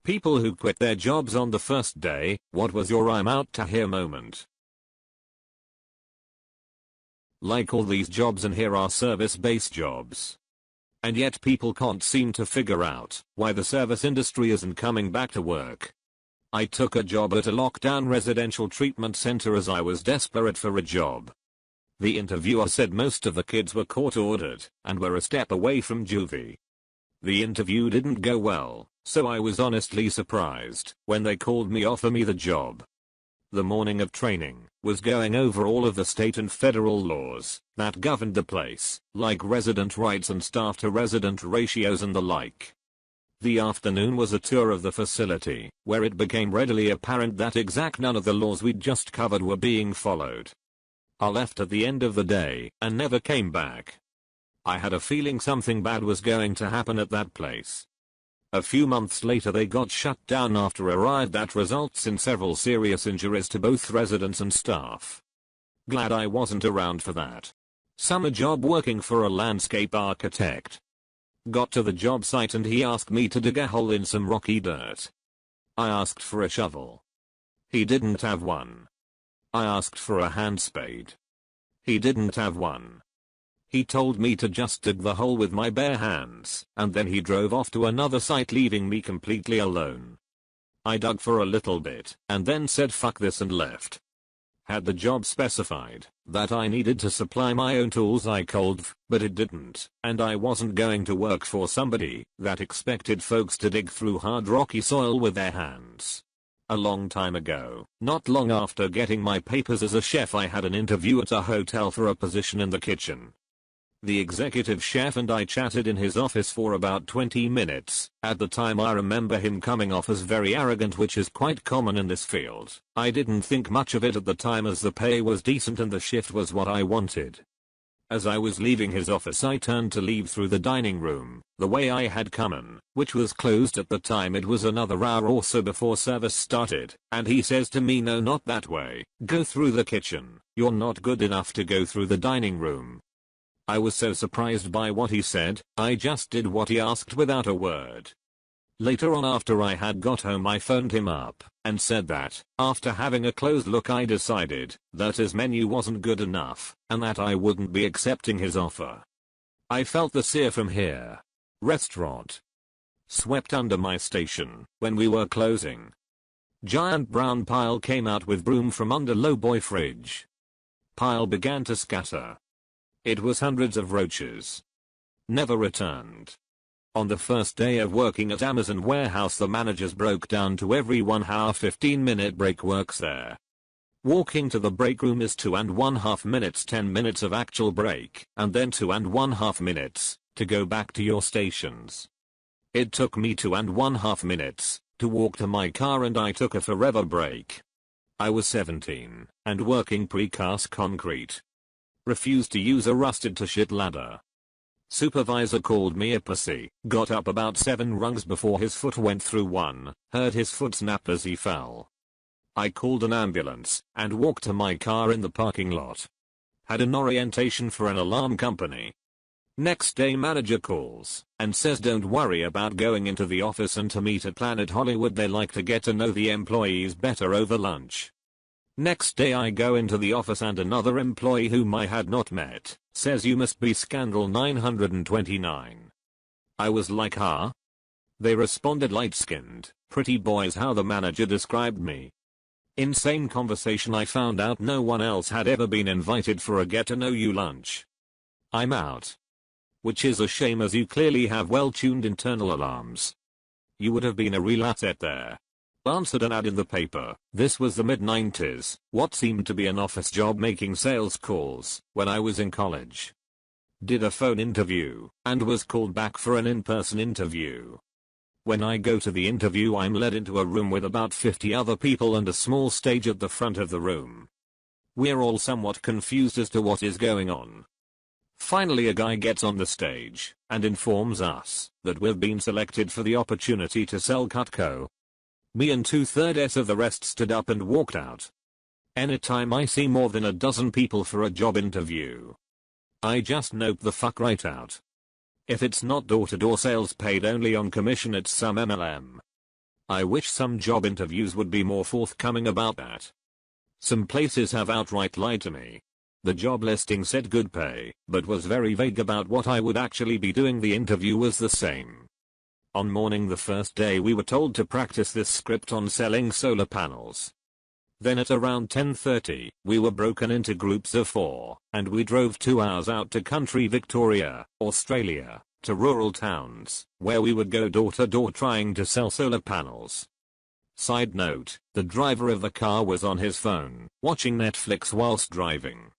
People who quit their jobs on the first day. What was your I'm out to here moment? Like all these jobs in here are service-based jobs. And yet people can't seem to figure out why the service industry isn't coming back to work. I took a job at a lockdown residential treatment center as I was desperate for a job. The interviewer said most of the kids were court-ordered and were a step away from juvie. The interview didn't go well, so I was honestly surprised when they called me offer me the job. The morning of training was going over all of the state and federal laws that governed the place, like resident rights and staff to resident ratios and the like. The afternoon was a tour of the facility, where it became readily apparent that none of the laws we'd just covered were being followed. I left at the end of the day and never came back. I had a feeling something bad was going to happen at that place. A few months later they got shut down after a riot that results in several serious injuries to both residents and staff. Glad I wasn't around for that. Summer job working for a landscape architect. Got to the job site and he asked me to dig a hole in some rocky dirt. I asked for a shovel. He didn't have one. I asked for a hand spade. He didn't have one. He told me to just dig the hole with my bare hands, and then he drove off to another site leaving me completely alone. I dug for a little bit, and then said fuck this and left. Had the job specified that I needed to supply my own tools I could, but it didn't, and I wasn't going to work for somebody that expected folks to dig through hard rocky soil with their hands. A long time ago, not long after getting my papers as a chef, I had an interview at a hotel for a position in the kitchen. The executive chef and I chatted in his office for about 20 minutes. At the time I remember him coming off as very arrogant, which is quite common in this field. I didn't think much of it at the time as the pay was decent and the shift was what I wanted. As I was leaving his office I turned to leave through the dining room, the way I had come in, which was closed at the time. It was another hour or so before service started, and he says to me, no, not that way, go through the kitchen, you're not good enough to go through the dining room. I was so surprised by what he said, I just did what he asked without a word. Later on, after I had got home, I phoned him up and said that, after having a close look, I decided that his menu wasn't good enough and that I wouldn't be accepting his offer. I felt the sear from here. Restaurant. Swept under my station when we were closing. Giant brown pile came out with broom from under low boy fridge. Pile began to scatter. It was hundreds of roaches. Never returned. On the first day of working at Amazon warehouse, the managers broke down to every 1 hour 15-minute break works there. Walking to the break room is 2.5 minutes, 10 minutes of actual break, and then 2.5 minutes to go back to your stations. It took me 2.5 minutes to walk to my car and I took a forever break. I was 17 and working precast concrete. Refused to use a rusted to shit ladder. Supervisor called me a pussy, got up about 7 rungs before his foot went through one, heard his foot snap as he fell. I called an ambulance and walked to my car in the parking lot. Had an orientation for an alarm company. Next day manager calls and says don't worry about going into the office and to meet at Planet Hollywood, they like to get to know the employees better over lunch. Next day I go into the office and another employee whom I had not met says you must be Scandal 929. I was like, huh? They responded light-skinned, pretty boys, how the manager described me. Insane conversation. I found out no one else had ever been invited for a get-to-know-you lunch. I'm out. Which is a shame, as you clearly have well-tuned internal alarms. You would have been a real asset there. Answered an ad in the paper. This was the mid-90s, what seemed to be an office job, making sales calls when I was in college. Did a phone interview and was called back for an in-person interview. When I go to the interview, I'm led into a room with about 50 other people and a small stage at the front of the room. We're all somewhat confused as to what is going on. Finally a guy gets on the stage and informs us that we've been selected for the opportunity to sell Cutco. Me and 2/3 of the rest stood up and walked out. Anytime I see more than a dozen people for a job interview, I just nope the fuck right out. If it's not door-to-door sales paid only on commission, it's some MLM. I wish some job interviews would be more forthcoming about that. Some places have outright lied to me. The job listing said good pay, but was very vague about what I would actually be doing. The interview was the same. On morning the first day we were told to practice this script on selling solar panels. Then at around 10:30, we were broken into groups of 4, and we drove 2 hours out to country Victoria, Australia, to rural towns, where we would go door to door trying to sell solar panels. Side note, the driver of the car was on his phone, watching Netflix whilst driving.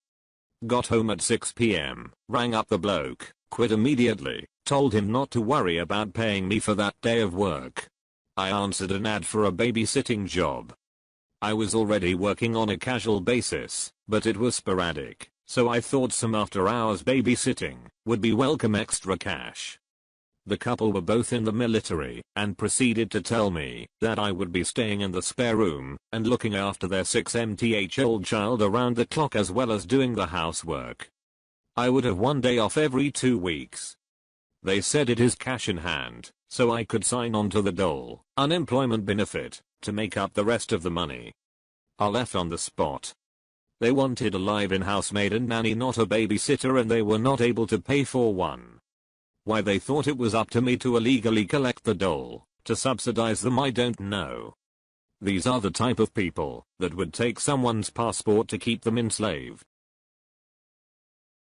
Got home at 6 p.m, rang up the bloke, quit immediately, told him not to worry about paying me for that day of work. I answered an ad for a babysitting job. I was already working on a casual basis, but it was sporadic, so I thought some after-hours babysitting would be welcome extra cash. The couple were both in the military and proceeded to tell me that I would be staying in the spare room and looking after their 6-month-old child around the clock as well as doing the housework. I would have 1 day off every 2 weeks. They said it is cash in hand, so I could sign on to the dole unemployment benefit to make up the rest of the money. I left on the spot. They wanted a live-in housemaid and nanny, not a babysitter, and they were not able to pay for one. Why they thought it was up to me to illegally collect the dole to subsidize them, I don't know. These are the type of people that would take someone's passport to keep them enslaved.